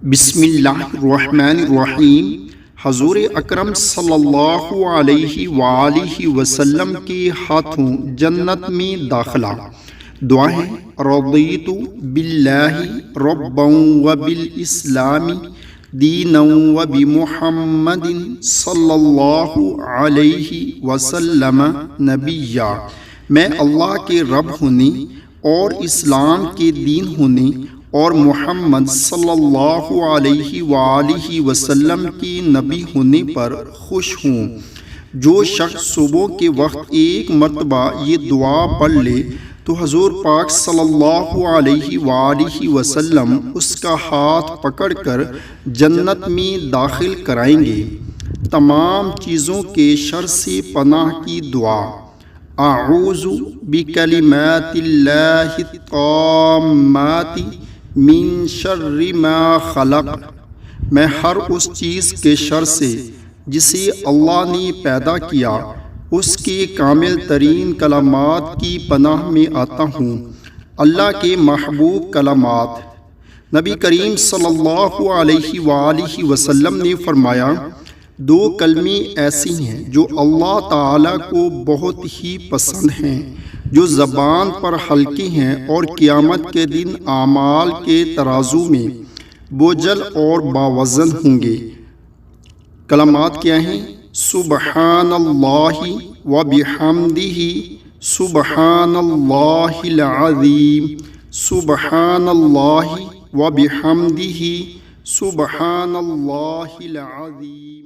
بسم اللہ الرحمن الرحیم۔ حضور اکرم صلی اللہ علیہ وآلہ وسلم کے ہاتھوں جنت میں داخلہ۔ دعا ہے: رضیت باللہ ربا وبالاسلام دینا وبمحمد صلی اللہ علیہ وسلم نبیا۔ میں اللہ کے رب ہونے اور اسلام کے دین ہونے اور محمد صلی اللہ علیہ وآلہ وسلم کی نبی ہونے پر خوش ہوں۔ جو شخص صبح کے وقت ایک مرتبہ یہ دعا پڑھ لے تو حضور پاک صلی اللہ علیہ وآلہ وسلم اس کا ہاتھ پکڑ کر جنت میں داخل کرائیں گے۔ تمام چیزوں کے شر سے پناہ کی دعا۔ اعوذ بکلمات اللہ التامات من شر ما خلق۔ میں ہر اس چیز کے شر سے جسے اللہ نے پیدا کیا اس کے کامل ترین کلمات کی پناہ میں آتا ہوں۔ اللہ کے محبوب کلمات۔ نبی کریم صلی اللہ علیہ وآلہ وسلم نے فرمایا، دو کلمے ایسی ہیں جو اللہ تعالیٰ کو بہت ہی پسند ہیں، جو زبان پر ہلکے ہیں اور قیامت کے دن اعمال کے ترازو میں بوجھل اور باوزن ہوں گے۔ کلمات کیا ہیں؟ سبحان اللہ وبحمدہ، سبحان اللہ العظیم، سبحان اللہ وبحمدہ، سبحان اللہ العظیم۔